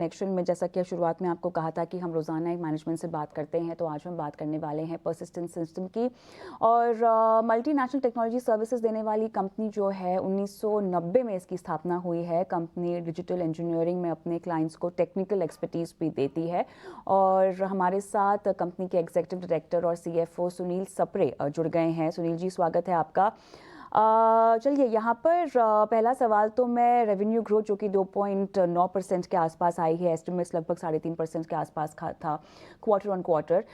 Connection में, जैसा कि शुरुआत में आपको कहा था कि हम रोज़ाना एक मैनेजमेंट से बात करते हैं, तो आज हम बात करने वाले हैं पर्सिस्टेंट सिस्टम की। और मल्टीनेशनल टेक्नोलॉजी सर्विसेज देने वाली कंपनी जो है 1990 में इसकी स्थापना हुई है। कंपनी डिजिटल इंजीनियरिंग में अपने क्लाइंट्स को टेक्निकल एक्सपर्टीज़ भी देती है। और हमारे साथ कंपनी के एग्जीक्यूटिव डायरेक्टर और CFO सुनील सप्रे जुड़ गए हैं। सुनील जी, स्वागत है आपका। चलिए, यहाँ पर पहला सवाल तो मैं रेवेन्यू ग्रोथ जो कि 2.9% के आसपास आई है, एस्टिमेट्स लगभग 3.5% के आसपास था quarter on quarter.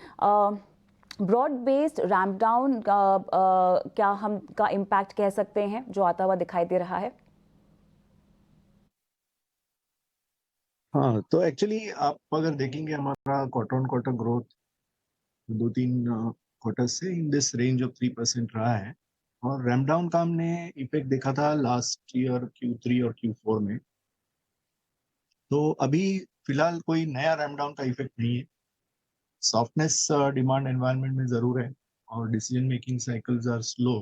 Broad based ramp down क्या हम का इम्पैक्ट कह सकते हैं जो आता हुआ दिखाई दे रहा है? हाँ, तो एक्चुअली आप अगर देखेंगे हमारा quarter on quarter growth 2-3 quarter से इन दिस रेंज ऑफ 3% रहा है। और रैम्प डाउन का हमने इफेक्ट देखा था लास्ट ईयर Q3 और Q4 में। तो अभी फिलहाल कोई नया रैम्प डाउन का इफेक्ट नहीं है। सॉफ्टनेस डिमांड एनवायरनमेंट में जरूर है और decision making cycles are slow,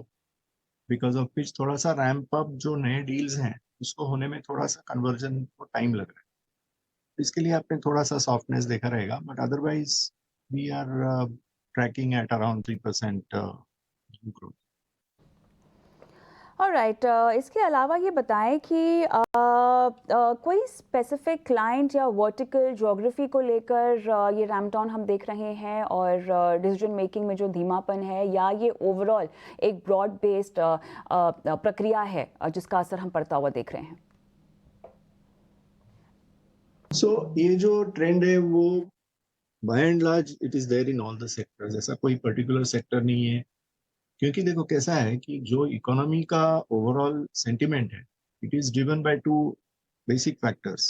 because of which थोड़ा सा रैम्प अप जो नए डील्स हैं उसको होने में थोड़ा सा कन्वर्जन को टाइम लग रहा है। इसके लिए आपने थोड़ा सा सॉफ्टनेस देखा रहेगा, but otherwise we are tracking at around 3% growth. Alright, इसके अलावा ये बताएं कि कोई स्पेसिफिक क्लाइंट या वर्टिकल ज्योग्राफी को लेकर ये रैम्प डाउन हम देख रहे हैं और डिसीजन मेकिंग में जो धीमापन है, या ये ओवरऑल एक ब्रॉड बेस्ड प्रक्रिया है जिसका असर हम पड़ता हुआ देख रहे हैं? ये जो ट्रेंड है वो by and large it is there in all the sectors. ऐसा कोई पर्टिकुलर सेक्टर नहीं है, क्योंकि देखो कैसा है कि जो इकोनॉमी का ओवरऑल सेंटिमेंट है it is driven by two basic factors.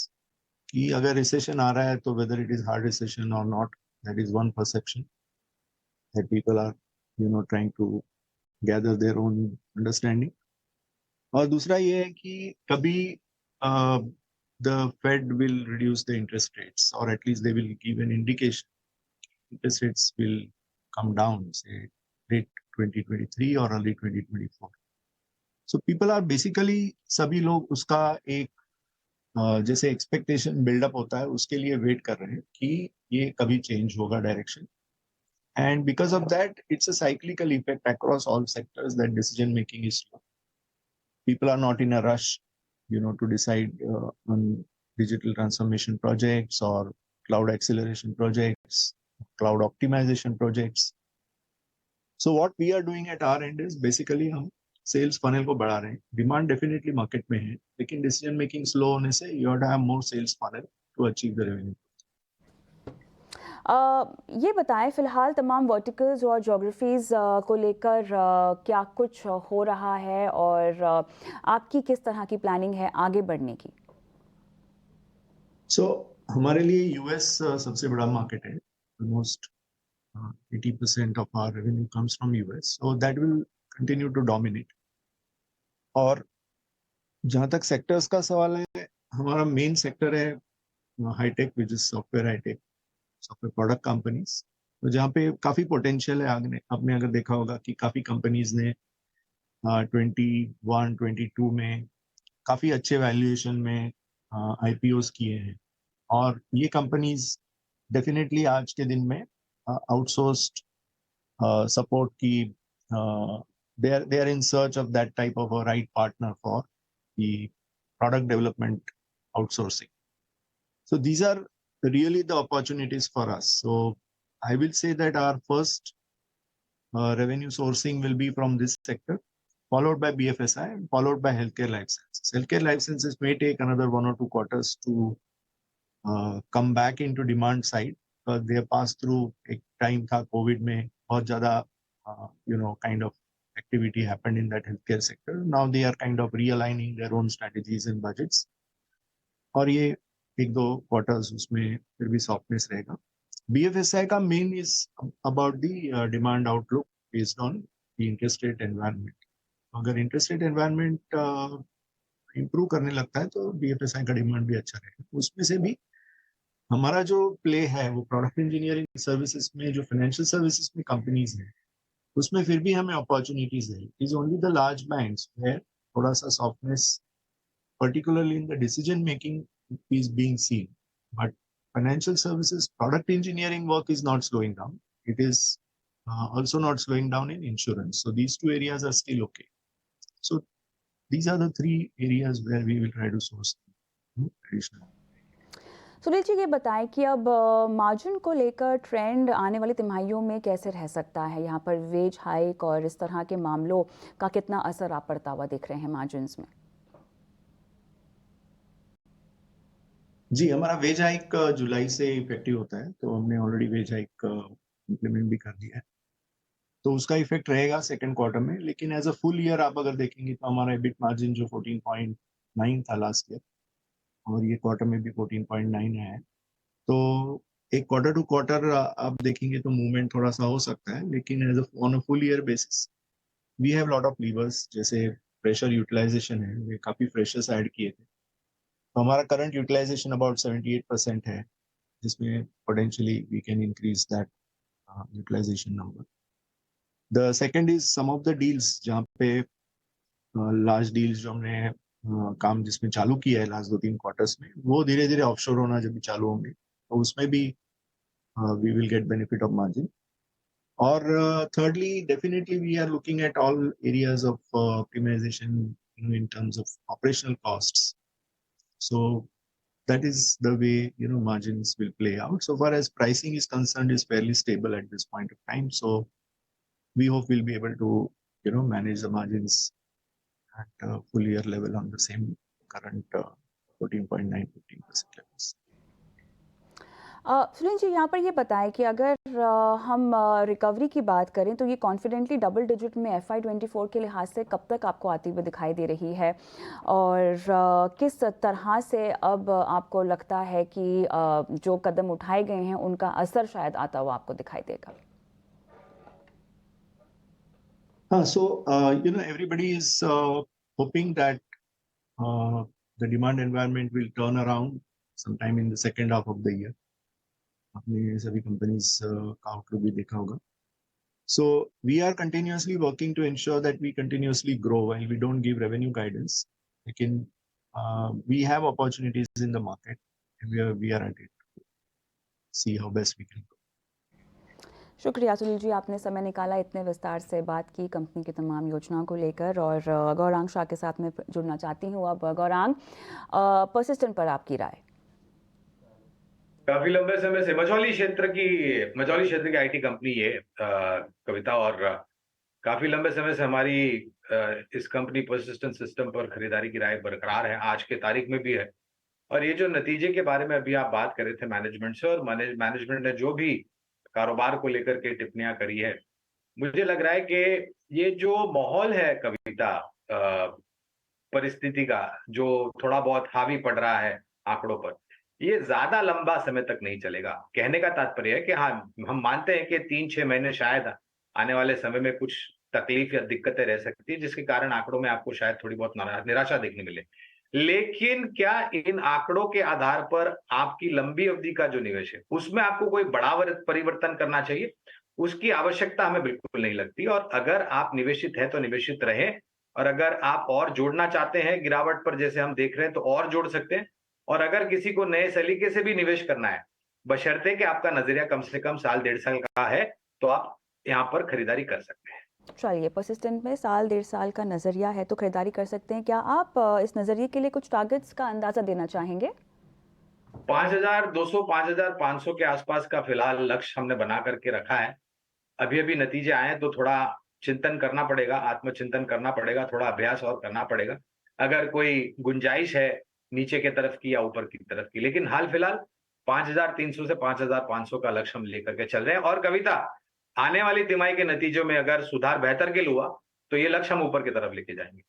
कि अगर रिसेशन आ रहा है तो whether it is hard recession और not, that is one perception that people are trying to gather their own understanding. और दूसरा ये है कि कभी the Fed will reduce the interest rates, or at least they will give an indication interest rates will come down, say late 2023 or early 2024. So people are basically, सभी लोग उसका एक जैसे एक्सपेक्टेशन बिल्डअप होता है उसके लिए वेट कर रहे हैं कि ये कभी चेंज होगा direction. And because of that, it's a cyclical effect across all sectors that decision making is slow. People are not in a rush, to decide on digital transformation projects or cloud acceleration projects, cloud optimization projects. So what we are doing at our end is basically हम sales funnel को बढ़ा रहे हैं। Demand definitely market में है, लेकिन decision making slow होने से you have to have more sales funnel to achieve the revenue. ये बताएं, फिलहाल तमाम वर्टिकल्स और ज्योग्राफीज़ को लेकर क्या कुछ हो रहा है और आपकी किस तरह की प्लानिंग है आगे बढ़ने की? हमारे लिए यूएस सबसे बड़ा मार्केट है। Almost 80% of our revenue comes from US, so that will continue to dominate. और जहाँ तक सेक्टर्स का सवाल है, हमारा मेन सेक्टर है hitech, which is software hitech, software product companies. तो जहाँ पे काफी पोटेंशियल है आगे। आपने अगर देखा होगा कि काफी कंपनीज ने 21-22 में काफी अच्छे वैल्यूएशन में IPOs किए हैं। और ये कंपनीज डेफिनेटली आज के दिन में आउटसोर्स्ड support की they are in search of that type of a right partner for the product development outsourcing. So these are really the opportunities for us. So I will say that our first revenue sourcing will be from this sector, followed by BFSI, and followed by healthcare life sciences. Healthcare life sciences may take another 1 or 2 quarters to come back into demand side, because they have passed through एक time था Covid में बहुत ज़्यादा kind of activity happened in that healthcare sector. Now they are kind of realigning their own strategies and budgets. और ये 1-2 quarters उसमें फिर भी softness रहेगा। BFSI का main is about the demand outlook based on the interest rate environment. अगर interest rate environment improve करने लगता है तो BFSI का demand भी अच्छा रहेगा। उसमें से भी हमारा जो प्ले है वो प्रोडक्ट इंजीनियरिंग सर्विसेज में, जो फाइनेंशियल सर्विसेज में कंपनीज हैं, उसमें फिर भी हमें अपॉर्चुनिटीज है। It is only the large banks where थोड़ा सा softness, particularly in the decision making, is being seen. But financial services, product engineering work is not slowing down. It is also not slowing down in insurance. So these two areas are still okay. So these are the three areas where we will try to source additional. Sunil ji, ये बताएं कि अब margin को लेकर trend आने वाली तिमाहियों में कैसे रह सकता है? यहाँ पर वेज हाइक और इस तरह के मामलों का कितना असर आप पड़ता हुआ देख रहे हैं मार्जिन्स में? जी, हमारा वेज हाइक जुलाई से इफेक्टिव होता है, तो हमने ऑलरेडी वेज हाइक इम्प्लीमेंट भी कर दिया है। तो उसका इफेक्ट रहेगा सेकंड क्वार्टर में, लेकिन एज अ फुल ईयर आप अगर देखेंगे तो हमारा एबिट मार्जिन जो 14.9 था लास्ट ईयर, और ये क्वार्टर में भी 14.9 है। तो एक क्वार्टर टू क्वार्टर आप देखेंगे तो मूवमेंट थोड़ा सा हो सकता है, लेकिन as on a full year basis we have lot of levers, जैसे फ्रेशर यूटिलाइजेशन है, ये काफी फ्रेशर्स ऐड किए थे, तो हमारा करंट यूटिलाइजेशन अबाउट 78% है, जिसमें potentially we can increase that utilization number. The second is some of the deals जहाँ पे लार्ज डील्स जो हमने काम जिसमें चालू किया है लास्ट 2-3 क्वार्टर्स में, वो धीरे धीरे ऑफशोर होना जब भी चालू होंगे तो उसमें भी we will get benefit of margin. और thirdly, definitely we are looking at all areas of optimization, in terms of operational costs. So that is the way margins will play out. So far as pricing is concerned, is fairly stable at this point of time. So we hope we'll be able to manage the margins at full year level on the same current 14.9-15% levels. Sunil ji, यहाँ पर ये बताएं कि अगर हम recovery की बात करें तो ये कॉन्फिडेंटली डबल डिजिट में FY24 के लिहाज से कब तक आपको आती हुई दिखाई दे रही है, और किस तरह से अब आपको लगता है कि जो कदम उठाए गए हैं उनका असर शायद आता हुआ आपको दिखाई देगा? So everybody is hoping that the demand environment will turn around sometime in the second half of the year. आपने सभी कंपनीज का आउटलुक भी देखा होगा। So we are continuously working to ensure that we continuously grow while we don't give revenue guidance. लेकिन we have opportunities in the market and we are at it to see how best we can grow. शुक्रिया सुनील जी, आपने समय निकाला, इतने विस्तार से बात की कंपनी की तमाम योजनाओं को लेकर। और गौरांग शाह के साथ मैं जुड़ना चाहती हूँ। अब गौरांग, परसिस्टेंट पर आपकी राय? काफी लंबे समय से मझौली क्षेत्र की आईटी कंपनी ये कविता, और काफी लंबे समय से हमारी इस कंपनी परसिस्टेंट सिस्टम पर खरीदारी की राय बरकरार है, आज के तारीख में भी है। और ये जो नतीजे के बारे में अभी आप बात कर रहे थे मैनेजमेंट से, और मैनेजमेंट ने जो भी कारोबार को लेकर के टिप्पणियां करी है, मुझे लग रहा है कि ये जो माहौल है कविता परिस्थिति का, जो थोड़ा बहुत हावी पड़ रहा है आंकड़ों पर, ये ज्यादा लंबा समय तक नहीं चलेगा। कहने का तात्पर्य है कि हाँ, हम मानते हैं कि 3-6 महीने शायद आने वाले समय में कुछ तकलीफ या दिक्कतें रह सकती है, जिसके कारण आंकड़ों में आपको शायद थोड़ी बहुत निराशा देखने मिले। लेकिन क्या इन आंकड़ों के आधार पर आपकी लंबी अवधि का जो निवेश है उसमें आपको कोई बड़ा परिवर्तन करना चाहिए? उसकी आवश्यकता हमें बिल्कुल नहीं लगती। और अगर आप निवेशित है तो निवेशित रहें, और अगर आप और जोड़ना चाहते हैं गिरावट पर जैसे हम देख रहे हैं तो और जोड़ सकते हैं। और अगर किसी को नए सलीके से भी निवेश करना है, बशर्ते कि आपका नजरिया कम से कम साल 1.5 साल का है, तो आप यहाँ पर खरीदारी कर सकते हैं। चलिए, परसिस्टेंट में साल 1.5 साल का नजरिया है तो खरीदारी कर सकते हैं। क्या आप इस नजरिए के लिए कुछ टारगेट्स का अंदाजा देना चाहेंगे? 5,200 5,500 के आसपास का फिलहाल लक्ष्य हमने बना करके रखा है। अभी नतीजे आए तो थोड़ा चिंतन करना पड़ेगा, आत्मचिंतन करना पड़ेगा, थोड़ा अभ्यास और करना पड़ेगा, अगर कोई गुंजाइश है नीचे के तरफ की या ऊपर की तरफ की। लेकिन हाल फिलहाल 5,300 से 5,500 का लक्ष्य हम लेकर के चल रहे हैं। और कविता, आने वाली तिमाही के नतीजों में अगर सुधार बेहतर के लिए हुआ तो ये लक्ष्य हम ऊपर की तरफ लेके जाएंगे।